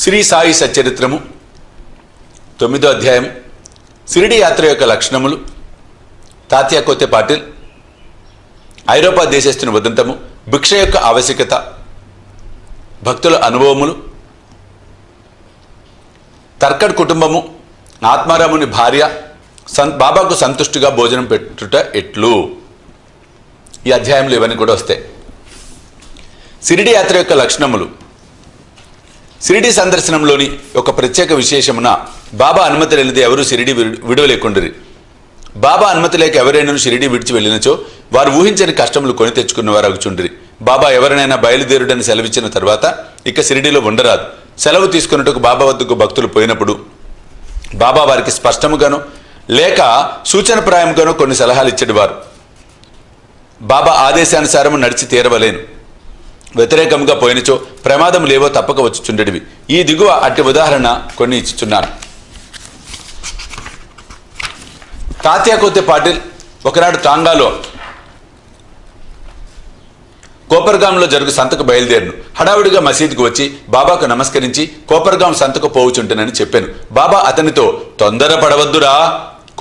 శ్రీ సాయి సచరిత్రము 9వ అధ్యాయం షిరిడి యాత్ర యొక్క లక్షణములు తాత్యా కోతే పాటిల్ ఐరోపా దేశస్థుని ఉదంతము భిక్ష యొక్క ఆవశ్యకత భక్తుల అనుభవములు తర్కడ్ కుటుంబము ఆత్మారాముని భార్య బాబాకు సంతుష్టిగా భోజనం పెట్టుట ఎట్లు ఈ అధ్యాయంలో ఇవన్నీ కూడా వస్తాయి. షిరిడి యాత్ర యొక్క లక్షణములు షిరిడి సందర్శనంలోని ఒక ప్రత్యేక విశేషమున బాబా అనుమతి లేనిది ఎవరు షిరిడి విడవలేకుండరి. బాబా అనుమతి లేక ఎవరైనా షిరిడి విడిచి వెళ్ళినచో వారు ఊహించని కష్టములు కొని తెచ్చుకున్నవారు అగుచుండ్రి. బాబా ఎవరినైనా బయలుదేరుడని సెలవిచ్చిన తర్వాత ఇక షిరిడిలో ఉండరాదు. సెలవు తీసుకున్నట్టుకు బాబా వద్దకు భక్తులు పోయినప్పుడు బాబా వారికి స్పష్టముగాను లేక సూచనప్రాయంగాను కొన్ని సలహాలు ఇచ్చేవారు. బాబా ఆదేశానుసారము నడిచి తీరవలేను. వ్యతిరేకంగా పోయినచో ప్రమాదం లేవో తప్పక వచ్చుచుండేటివి. ఈ దిగువ అట్టి ఉదాహరణ కొన్ని ఇచ్చుచున్నాను. తాత్యా కోతే పాటిల్ ఒకనాడు టాంగాలో కోపర్గాంలో జరుగు సంతకు బయలుదేరును. హడావుడిగా మసీదుకు వచ్చి బాబాకు నమస్కరించి కోపర్గాం సంతకు పోవుచుంటానని చెప్పాను. బాబా అతనితో తొందరపడవద్దురా,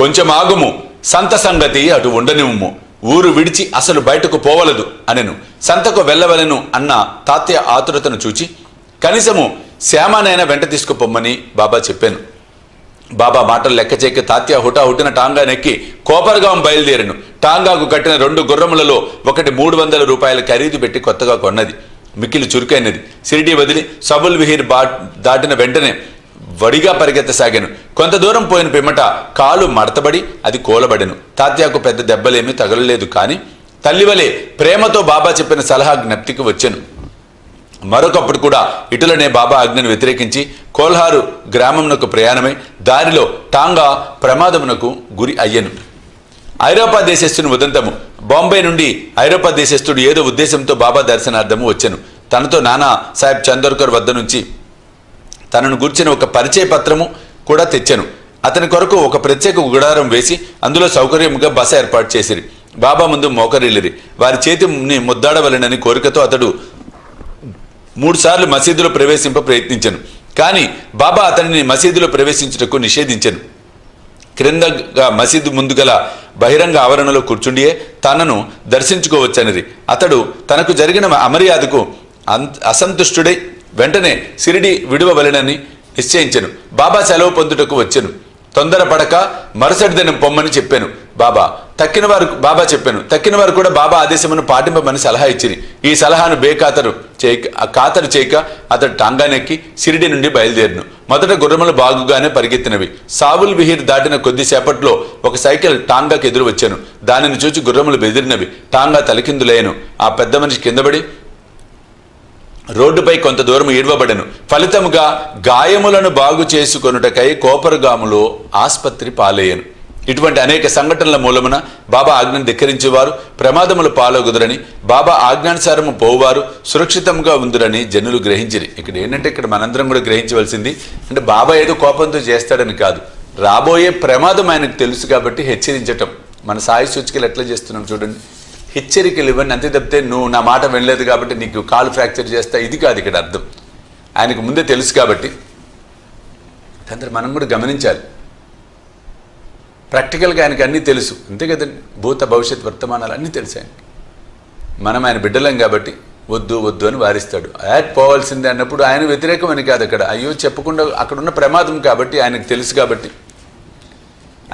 కొంచెం ఆగుము, సంత సంగతి అటు ఉండనివ్వు, ఊరు విడిచి అసలు బయటకు పోవలదు అనెను. సంతకు వెళ్ళవలను అన్న తాత్య ఆతురతను చూచి కనీసము శ్యామానైనా వెంట తీసుకుపోమ్మని బాబా చెప్పాను. బాబా మాటలు లెక్క చేయక తాత్య హుటాహుటిన టాంగా నెక్కి కోపర్గాం బయలుదేరను. టాంగాకు కట్టిన 2 గుర్రములలో ఒకటి 300 రూపాయల ఖరీదు పెట్టి కొత్తగా కొన్నది. మిక్కిలి చురుకైనది. షిరిడి వదిలి సబుల్ విహీర్ దాటిన వెంటనే వడిగా పరిగెత్తసాగాను. కొంత దూరం పోయిన పిమ్మట కాలు మడతబడి అది కూలబడెను. తాత్యాకు పెద్ద దెబ్బలేమీ తగలలేదు. కానీ తల్లివలే ప్రేమతో బాబా చెప్పిన సలహా జ్ఞప్తికి వచ్చాను. మరొకప్పుడు కూడా ఇటులనే బాబా ఆజ్ఞను వ్యతిరేకించి కోల్హారు గ్రామమునకు ప్రయాణమై దారిలో టాంగా ప్రమాదమునకు గురి అయ్యను. ఐరోపా దేశస్థుని ఉదంతము బాంబే నుండి ఐరోపా దేశస్థుడు ఏదో ఉద్దేశంతో బాబా దర్శనార్థము వచ్చాను. తనతో నానా సాహెబ్ చందోర్కర్ వద్ద నుంచి తనను గుర్చిన ఒక పరిచయ పత్రము కూడా తెచ్చాను. అతని కొరకు ఒక ప్రత్యేక గుడారం వేసి అందులో సౌకర్యముగా బస ఏర్పాటు చేసిరి. బాబా ముందు మోకరిల్లిరి. వారి చేతిని ముద్దాడవలెనని కోరికతో అతడు 3 సార్లు మసీదులో ప్రవేశింప ప్రయత్నించాను. కానీ బాబా అతనిని మసీదులో ప్రవేశించుటకు నిషేధించాను. క్రిందగా మసీదు ముందుగల బహిరంగ ఆవరణలో కూర్చుండియే తనను దర్శించుకోవచ్చనిరి. అతడు తనకు జరిగిన అమర్యాదకు అసంతుష్టుడై వెంటనే షిరిడి విడువవలెనని నిశ్చయించెను. బాబా సెలవు పొందుటకు వచ్చెను. తొందరపడక మరుసటి దినం పొమ్మని చెప్పాను. తక్కిన వారు కూడా బాబా ఆదేశమును పాటింపమని సలహా ఇచ్చిరి. ఈ సలహాను ఖాతరు చేయక అతడు టాంగానెక్కి షిరిడి నుండి బయలుదేరును. మొదట గుర్రములు బాగుగానే పరిగెత్తినవి. సావుల్ విహీర్ దాటిన కొద్దిసేపట్లో ఒక సైకిల్ టాంగాకు ఎదురు వచ్చాను. దానిని చూచి గుర్రములు బెదిరినవి. టాంగా తలకిందులయ్యను. ఆ పెద్ద మనిషి కిందపడి రోడ్డుపై కొంత దూరం ఈడ్వబడెను. ఫలితముగా గాయములను బాగు చేసుకొనుటకై కోపర్గాములో ఆస్పత్రి పాలయ్యను. ఇటువంటి అనేక సంఘటనల మూలమున బాబా ఆజ్ఞను ధిక్కరించేవారు ప్రమాదములు పాలగుదురని, బాబా ఆజ్ఞానుసారము పోవారు సురక్షితంగా ఉందిరని జనులు గ్రహించిరి. ఇక్కడ ఏంటంటే ఇక్కడ మనందరం కూడా గ్రహించవలసింది అంటే బాబా ఏదో కోపంతో చేస్తాడని కాదు, రాబోయే ప్రమాదం ఆయనకు తెలుసు కాబట్టి హెచ్చరించటం. మన సాయి సూచికలు ఎట్లా చేస్తున్నాం చూడండి, హెచ్చరికలు ఇవ్వండి అంతే తప్పితే నువ్వు నా మాట వినలేదు కాబట్టి నీకు కాలు ఫ్రాక్చర్ చేస్తా ఇది కాదు ఇక్కడ అర్థం. ఆయనకు ముందే తెలుసు కాబట్టి దాంతో మనం కూడా గమనించాలి. ప్రాక్టికల్గా ఆయనకి అన్నీ తెలుసు అంతే కదండి, భూత భవిష్యత్ వర్తమానాలు అన్నీ తెలుసు ఆయనకి. మనం ఆయన బిడ్డలం కాబట్టి వద్దు వద్దు అని వారిస్తాడు. పోవాల్సిందే అన్నప్పుడు ఆయన వ్యతిరేకం అని కాదు, అక్కడ అయ్యో చెప్పకుండా అక్కడున్న ప్రమాదం కాబట్టి ఆయనకు తెలుసు కాబట్టి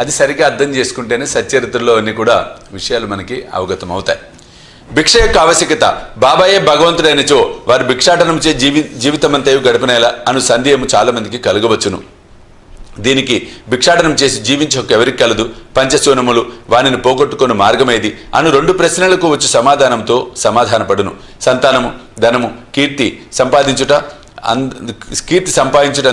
అది సరిగ్గా అర్థం చేసుకుంటేనే సచ్చరిత్రలో అన్ని కూడా విషయాలు మనకి అవగతం అవుతాయి. భిక్ష యొక్క ఆవశ్యకత బాబాయే భగవంతుడైనచో వారి భిక్షాటనం చే జీవితమంతయు గడిపినేలా అను సందేహము చాలా మందికి కలగవచ్చును. దీనికి భిక్షాటనం చేసి జీవించే ఎవరికి కలదు, పంచశూనములు వానిని పోగొట్టుకుని మార్గమేది అను 2 ప్రశ్నలకు వచ్చి సమాధానంతో సమాధానపడును. సంతానము, ధనము, కీర్తి సంపాదించుట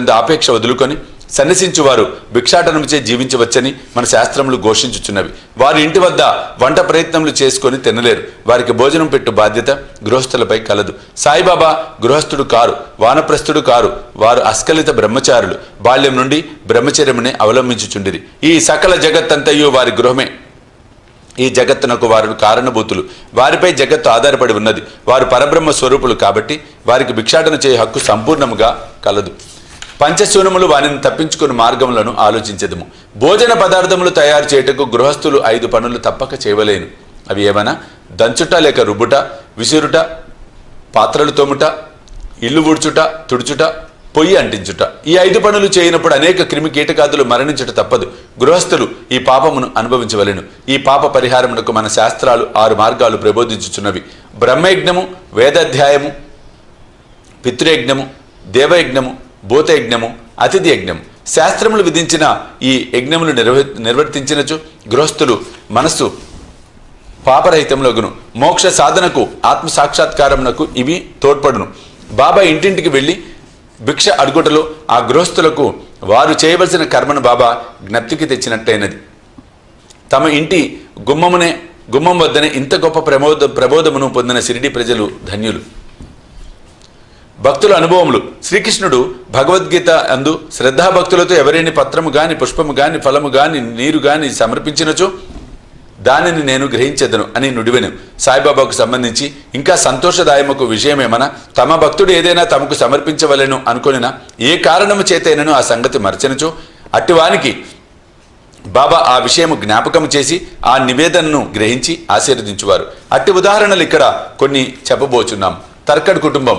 అందు ఆపేక్ష వదులుకొని సన్నిసించువారు భిక్షాటనముచే జీవించవచ్చని మన శాస్త్రములు ఘోషించుచున్నవి. వారి ఇంటి వద్ద వంట ప్రయత్నములు చేసుకొని తినలేరు. వారికి భోజనం పెట్టు బాధ్యత గృహస్థులపై కలదు. సాయిబాబా గృహస్థుడు కారు, వానప్రస్థుడు కారు. వారు అస్కలిత బ్రహ్మచారులు. బాల్యం నుండి బ్రహ్మచర్యమునే అవలంబించుచుండిరి. ఈ సకల జగత్తంతయు వారి గృహమే. ఈ జగత్తునకు వారు కారణభూతులు. వారిపై జగత్తు ఆధారపడి ఉన్నది. వారు పరబ్రహ్మ స్వరూపులు కాబట్టి వారికి భిక్షాటన చేయ హక్కు సంపూర్ణముగా కలదు. పంచశూనములు వానిని తప్పించుకుని మార్గములను ఆలోచించదము. భోజన పదార్థములు తయారు చేయుటకు గృహస్థులు 5 పనులు తప్పక చేయవలేను. అవి ఏమన్నా? దంచుట లేక రుబ్బుట, విసురుట, పాత్రలు తోముట, ఇల్లు ఊడ్చుట, తుడుచుట, పొయ్యి అంటించుట. ఈ 5 పనులు చేయనప్పుడు అనేక క్రిమి కీటకాదులు మరణించుట తప్పదు. గృహస్థులు ఈ పాపమును అనుభవించవలెను. ఈ పాప పరిహారమునకు మన శాస్త్రాలు 6 మార్గాలు ప్రబోధించుచున్నవి. బ్రహ్మయజ్ఞము, వేదాధ్యాయము, పితృయజ్ఞము, దేవయజ్ఞము, భూతయజ్ఞము, అతిథి యజ్ఞము. శాస్త్రములు విధించిన ఈ యజ్ఞములు నిర్వర్తించినచు గృహస్థులు మనస్సు పాపరహితంలోగును. మోక్ష సాధనకు, ఆత్మ సాక్షాత్కారమునకు ఇవి తోడ్పడును. బాబా ఇంటింటికి వెళ్ళి భిక్ష అడుగుటలో ఆ గృహస్థులకు వారు చేయవలసిన కర్మను బాబా జ్ఞప్తికి తెచ్చినట్టయినది. తమ ఇంటి గుమ్మం వద్దనే ఇంత గొప్ప ప్రబోధమును పొందిన షిరిడి ప్రజలు ధన్యులు. భక్తుల అనుభవములు. శ్రీకృష్ణుడు భగవద్గీత అందు శ్రద్ధాభక్తులతో ఎవరైనా పత్రము గాని, పుష్పము గాని, ఫలము గాని, నీరు గాని సమర్పించినచో దానిని నేను గ్రహించెదను అని నుడివెను. సాయిబాబాకు సంబంధించి ఇంకా సంతోషదాయమకు విషయమేమన్నా, తమ భక్తుడు ఏదైనా తమకు సమర్పించవలెను అనుకొనినా ఏ కారణము చేతైనను ఆ సంగతి మరచనుచో అట్టివానికి బాబా ఆ విషయము జ్ఞాపకం చేసి ఆ నివేదనను గ్రహించి ఆశీర్వదించువారు. అట్టి ఉదాహరణలు ఇక్కడ కొన్ని చెప్పబోచున్నాం. తర్కడ్ కుటుంబం.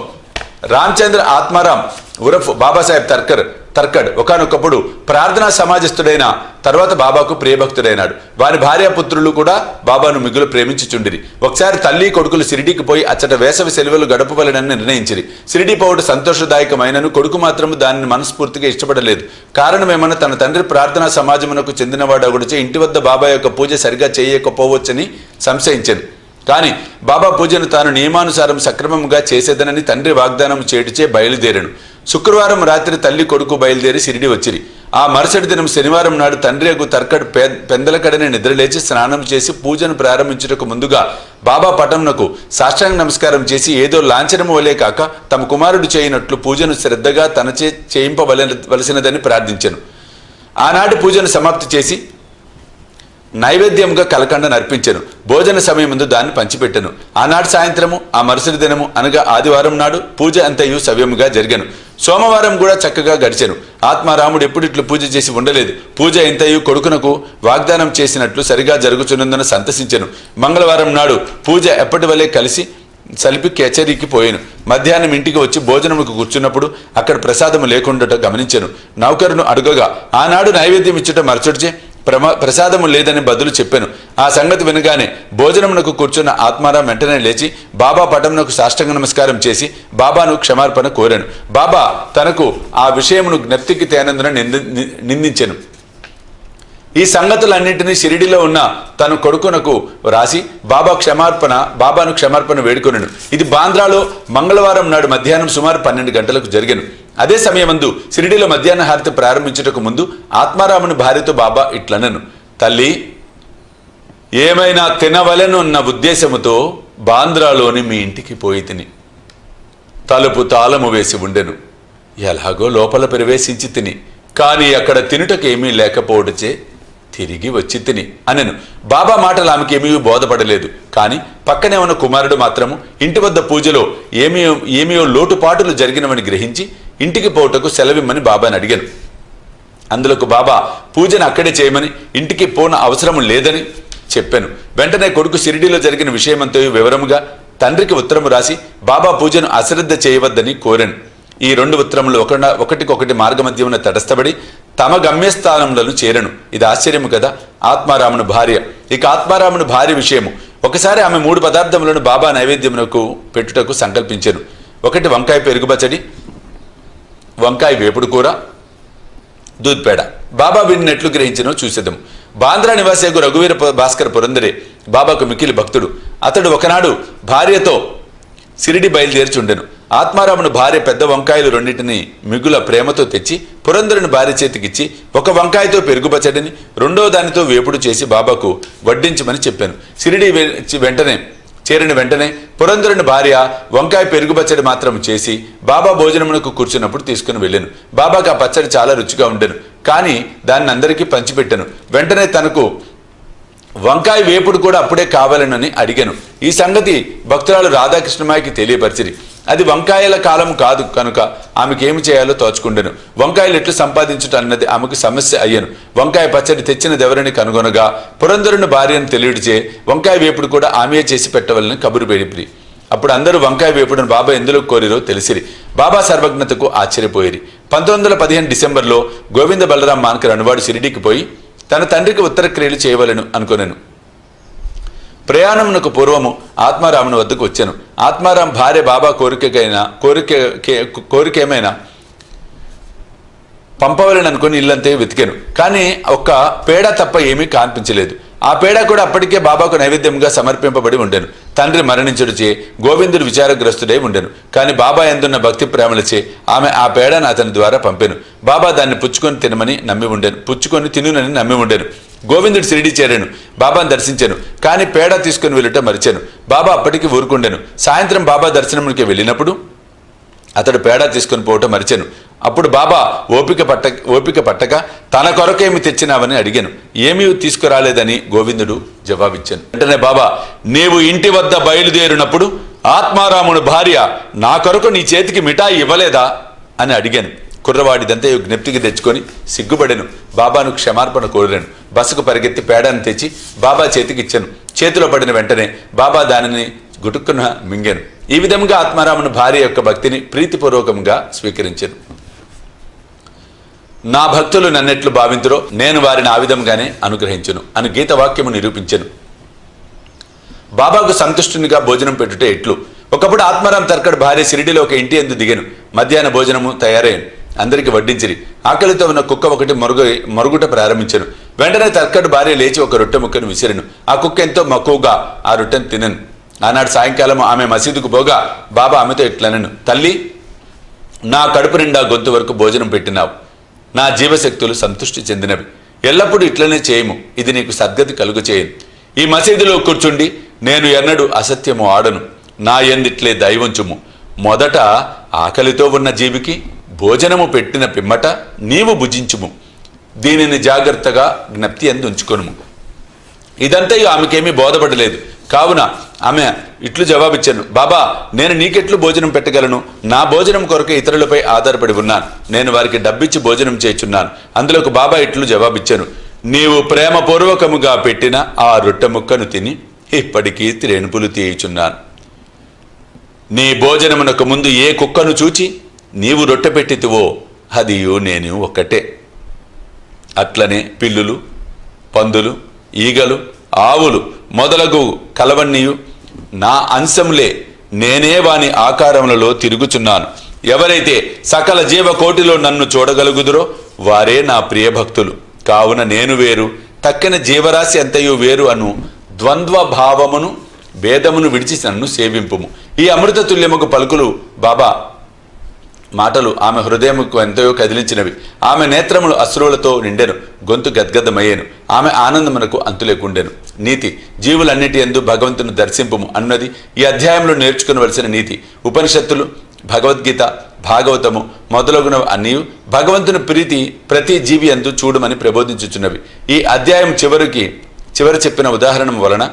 రామచంద్ర ఆత్మారాం ఉరఫ్ బాబాసాహెబ్ తర్కడ్ ఒకానొకప్పుడు ప్రార్థనా సమాజస్థుడైన తర్వాత బాబాకు ప్రియభక్తుడైనాడు. వారి భార్యాపుత్రులు కూడా బాబాను మిగులు ప్రేమించుచుండిరి. ఒకసారి తల్లి కొడుకులు షిరిడీకి పోయి అచ్చట వేసవి సెలవులు గడపవలెనని నిర్ణయించిరి. షిరిడీ పోవడం సంతోషదాయకమైనను కొడుకు మాత్రము దానిని మనస్ఫూర్తిగా ఇష్టపడలేదు. కారణమేమన్నా, తన తండ్రి ప్రార్థనా సమాజమునకు చెందినవాడొకడిచే ఇంటి వద్ద బాబా యొక్క పూజ సరిగా చేయకపోవచ్చని సంశయించాను. కానీ బాబా పూజను తాను నియమానుసారం సక్రమంగా చేసేదనని తండ్రి వాగ్దానం చేటిచే బయలుదేరాను. శుక్రవారం రాత్రి తల్లి కొడుకు బయలుదేరి షిరిడి వచ్చిరి. ఆ మరుసటి దినం శనివారం నాడు తండ్రి తర్కడ్ పెందలకడనే నిద్రలేచి స్నానం చేసి పూజను ప్రారంభించుటకు ముందుగా బాబా పటంనకు సాష్టాంగ నమస్కారం చేసి ఏదో లాంఛనము వలే కాక తమ కుమారుడు చేయనట్లు పూజను శ్రద్ధగా తనచే చేయింపవలసినదని ప్రార్థించెను. ఆనాటి పూజను సమాప్తి చేసి నైవేద్యంగా కలకండను అర్పించెను. భోజన సమయం ముందు దాన్ని పంచిపెట్టెను. ఆనాటి సాయంత్రము, ఆ మరుసటి దినము అనగా ఆదివారం నాడు పూజ అంతయు సవ్యముగా జరిగెను. సోమవారం కూడా చక్కగా గడిచెను. ఆత్మారాముడు ఎప్పుడిట్లు పూజ చేసి ఉండలేదు. పూజ ఎంతయు కొడుకునకు వాగ్దానం చేసినట్లు సరిగా జరుగుచున్నందున సంతసించెను. మంగళవారం నాడు పూజ ఎప్పటి వలె కలిసి సలిపి కచేరీకి పోయాను. మధ్యాహ్నం ఇంటికి వచ్చి భోజనముకు కూర్చున్నప్పుడు అక్కడ ప్రసాదము లేకుండాట గమనించెను. నౌకరును అడుగగా ఆనాడు నైవేద్యం ఇచ్చుట మరచుడిచే ప్రసాదము లేదని బదులు చెప్పాను. ఆ సంగతి వినగానే భోజనమునకు కూర్చున్న ఆత్మారాం వెంటనే లేచి బాబా పటమునకు సాష్టాంగ నమస్కారం చేసి బాబాను క్షమార్పణ కోరాను. బాబా తనకు ఆ విషయమును జ్ఞప్తికి తేనందున నిందించెను. ఈ సంగతులన్నింటినీ షిరిడిలో ఉన్న తన కొడుకునకు రాసి బాబాను క్షమార్పణ వేడుకొనెను. ఇది బాంద్రాలో మంగళవారం నాడు మధ్యాహ్నం సుమారు 12 గంటలకు జరిగెను. అదే సమయమందు షిరిడిలో మధ్యాహ్న హారతి ప్రారంభించుటకు ముందు ఆత్మారాముని భార్యతో బాబా ఇట్లనెను. తల్లి, ఏమైనా తినవలెనున్న ఉద్దేశముతో బాంద్రాలోని మీ ఇంటికి పోయి తిని తలుపు తాళము వేసి ఉండెను. ఎలాగో లోపల ప్రవేశించి తిని, కానీ అక్కడ తినుటకేమీ లేకపోవడచే తిరిగి వచ్చి తిని అనెను. బాబా మాటలు ఆమెకేమీ బోధపడలేదు. కానీ పక్కనే ఉన్న కుమారుడు మాత్రము ఇంటి వద్ద పూజలో ఏమీయో లోటుపాటులు జరిగినవని గ్రహించి ఇంటికి పోవుటకు సెలవిమ్మని బాబాని అడిగాను. అందులోకి బాబా పూజను అక్కడే చేయమని, ఇంటికి పోన అవసరము లేదని చెప్పాను. వెంటనే కొడుకు షిరిడీలో జరిగిన విషయమంతా వివరముగా తండ్రికి ఉత్తరము రాసి బాబా పూజను అశ్రద్ధ చేయవద్దని కోరాను. ఈ 2 ఉత్తరములు ఒకటికొకటి మార్గమధ్యమున తటస్థపడి తమ గమ్యస్థానములను చేరను. ఇది ఆశ్చర్యము కదా. ఆత్మారాముని భార్య. ఇక ఆత్మారాముని భార్య విషయము. ఒకసారి ఆమె 3 పదార్థములను బాబా నైవేద్యమునకు పెట్టుటకు సంకల్పించెను. 1 వంకాయ పెరుగు పచ్చడి, వంకాయ వేపుడు కూర, దూద్పేడ. బాబా విన్నట్లు గ్రహించినో చూసేదము. బాంద్రా నివాసియకు రఘువీర భాస్కర్ పురందరే బాబాకు మిక్కిలి భక్తుడు. అతడు ఒకనాడు భార్యతో షిరిడి బయలుదేర్చుండెను. ఆత్మారాముని భార్య పెద్ద వంకాయలు 2 మిగుల ప్రేమతో తెచ్చి పురందరుని భార్య చేతికిచ్చి 1 వంకాయతో పెరుగుపచ్చడిని 2వ దానితో వేపుడు చేసి బాబాకు వడ్డించమని చెప్పాను. షిరిడి చేరిన వెంటనే పురందరుని భార్య వంకాయ పెరుగుపచ్చడి మాత్రం చేసి బాబా భోజనమునకు కూర్చున్నప్పుడు తీసుకుని వెళ్ళాను. బాబాకు ఆ పచ్చడి చాలా రుచిగా ఉండెను. కానీ దాన్ని అందరికీ పంచిపెట్టాను. వెంటనే తనకు వంకాయ వేపుడు కూడా అప్పుడే కావాలనని అడిగాను. ఈ సంగతి భక్తురాలు రాధాకృష్ణమాయకి తెలియపరిచిరి. అది వంకాయల కాలం కాదు కనుక ఆమెకేమి చేయాలో తోచుకుండెను. వంకాయలు ఎట్లు సంపాదించుట అన్నది ఆమెకు సమస్య అయ్యాను. వంకాయ పచ్చడి తెచ్చినదెవరని కనుగొనగా పురంధరుని భార్యను తెలియడిచే వంకాయ వేపుడు కూడా ఆమె చేసి పెట్టవలని కబురు పెడిపిరి. అప్పుడు అందరూ వంకాయ వేపుడును బాబా ఎందులో కోరిరో తెలిసిరి. బాబా సర్వజ్ఞతకు ఆశ్చర్యపోయిరి. 1915 డిసెంబర్లో గోవింద బలరాం మాన్కర్ అనువాడు షిరిడీకి పోయి తన తండ్రికి ఉత్తర క్రియలు చేయవలను అనుకున్నాను. ప్రయాణమునకు పూర్వము ఆత్మారాముని వద్దకు వచ్చాను. ఆత్మారాం భార్య బాబా కోరికేమైనా పంపవలని అనుకుని ఇల్లంతే వెతికాను. కానీ ఒక్క పేడ తప్ప ఏమీ కనిపించలేదు. ఆ పేడ కూడా అప్పటికే బాబాకు నైవేద్యంగా సమర్పింపబడి ఉండెను. తండ్రి మరణించుడిచే గోవిందుడు విచారగ్రస్తుడై ఉండెను. కానీ బాబా ఎందున్న భక్తి ప్రేమలచే ఆమె ఆ పేడను అతని ద్వారా పంపాను. బాబా దాన్ని పుచ్చుకొని తినమని నమ్మి ఉండెను. పుచ్చుకొని తినునని నమ్మి ఉండెను. గోవిందుడు షిరిడీ చేరాను. బాబాను దర్శించాను. కానీ పేడ తీసుకుని వెళ్ళుట మరిచాను. బాబా అప్పటికి ఊరుకుండాను. సాయంత్రం బాబా దర్శనంకి వెళ్ళినప్పుడు అతడు పేడ తీసుకుని పోవటం మరిచాను. అప్పుడు బాబా ఓపిక పట్టక తన కొరకేమి తెచ్చినావని అడిగాను. ఏమీ తీసుకురాలేదని గోవిందుడు జవాబిచ్చాను. వెంటనే బాబా, నీవు ఇంటి వద్ద బయలుదేరినప్పుడు ఆత్మారాముని భార్య నా కొరకు నీ చేతికి మిఠాయి ఇవ్వలేదా అని అడిగాను. కుర్రవాడిదంతా జ్ఞప్తికి తెచ్చుకొని సిగ్గుపడాను. బాబాను క్షమార్పణ కోరాను. బస్సుకు పరిగెత్తి పేడను తెచ్చి బాబా చేతికి ఇచ్చాను. చేతిలో పడిన వెంటనే బాబా దానిని గుటుక్కున మింగాను. ఈ విధంగా ఆత్మారాముని భార్య యొక్క భక్తిని ప్రీతిపూర్వకంగా స్వీకరించాను. నా భక్తులు నన్నెట్లు భావింతురో నేను వారిని ఆ విధంగానే అనుగ్రహించును అని గీతవాక్యము నిరూపించను. బాబాకు సంతుష్టునిగా భోజనం పెట్టుటే ఎట్లు. ఒకప్పుడు ఆత్మారాం తర్కడ్ భార్య షిరిడీలో ఒక ఇంటి యందు దిగాను. మధ్యాహ్న భోజనము తయారయ్యాను. అందరికి వడ్డించిరి. ఆకలితో ఉన్న కుక్క ఒకటి మరుగుట ప్రారంభించాను. వెంటనే తర్కడ్ భార్య లేచి ఒక రొట్టె ముక్కను విసిరెను. ఆ కుక్క ఎంతో మక్కువగా ఆ రొట్టెను తినను. ఆనాడు సాయంకాలం ఆమె మసీదుకు పోగా బాబా ఆమెతో ఇట్లనను, తల్లి, నా కడుపు నిండా గొంతు వరకు భోజనం పెట్టినావు. నా జీవశక్తులు సంతృష్టి చెందినవి. ఎల్లప్పుడూ ఇట్లనే చేయము. ఇది నీకు సద్గతి కలుగు చేయను. ఈ మసీదులో కూర్చుండి నేను ఎన్నడూ అసత్యము ఆడను. నా ఎందిట్లే దైవంచుము. మొదట ఆకలితో ఉన్న జీవికి భోజనము పెట్టిన పిమ్మట నీవు భుజించుము. దీనిని జాగ్రత్తగా జ్ఞప్తి అందు ఉంచుకొనుము. ఇదంతా ఆమెకేమీ బోధపడలేదు. కావున ఆమె ఇట్లు జవాబిచ్చాను, బాబా, నేను నీకెట్లు భోజనం పెట్టగలను? నా భోజనం కొరకే ఇతరులపై ఆధారపడి ఉన్నాను. నేను వారికి డబ్బిచ్చి భోజనం చేయుచున్నాను. అందులోకి బాబా ఇట్లు జవాబిచ్చాను, నీవు ప్రేమపూర్వకముగా పెట్టిన ఆ రొట్టె ముక్కను తిని ఇప్పటికీ త్రేణుపులు తీయుచున్నాను. నీ భోజనమునకు ముందు ఏ కుక్కను చూచి నీవు రొట్టె పెట్టితివో అదియు నేను ఒక్కటే. అట్లనే పిల్లులు, పందులు, ఈగలు, ఆవులు మొదలగు కలవన్నీయు నా అంశంలే. నేనే వాని ఆకారములలో తిరుగుచున్నాను. ఎవరైతే సకల జీవకోటిలో నన్ను చూడగలుగుదురో వారే నా ప్రియభక్తులు. కావున నేను వేరు, తక్కిన జీవరాశి అంతయు వేరు అను ద్వంద్వ భావమును భేదమును విడిచి నన్ను సేవింపుము. ఈ అమృత తుల్యముకు పలుకులు బాబా మాటలు ఆమె హృదయముకు ఎంతయో కదిలించినవి. ఆమె నేత్రములు అశ్రువులతో నిండెను. గొంతు గద్గదమయ్యేను. ఆమె ఆనందమునకు అంతులేకుండెను. నీతి, జీవులన్నిటి యందు భగవంతుని దర్శింపుము అన్నది ఈ అధ్యాయంలో నేర్చుకునవలసిన నీతి. ఉపనిషత్తులు, భగవద్గీత, భాగవతము మొదలగునవి అన్నీ భగవంతుని ప్రీతి ప్రతి జీవి యందు చూడమని ప్రబోధించుచున్నవి. ఈ అధ్యాయం చివరి చెప్పిన ఉదాహరణ వలన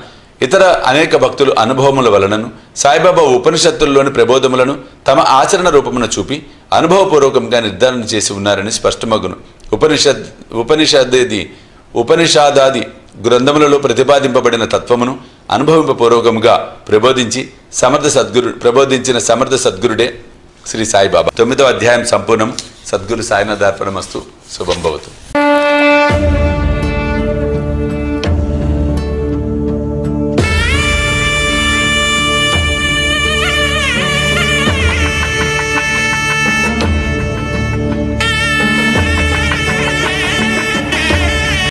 ఇతర అనేక భక్తులు అనుభవముల వలనను సాయిబాబా ఉపనిషత్తుల్లోని ప్రబోధములను తమ ఆచరణ రూపమున చూపి అనుభవపూర్వకంగా నిర్ధారణ చేసి ఉన్నారని స్పష్టమగును. ఉపనిషాదాది గ్రంథములలో ప్రతిపాదింపబడిన తత్వమును అనుభవింపపూర్వకంగా ప్రబోధించిన సమర్థ సద్గురుడే శ్రీ సాయిబాబా. 9వ అధ్యాయం సంపూర్ణం. సద్గురు సాయినాథార్పణమస్తు. శుభం భవతు.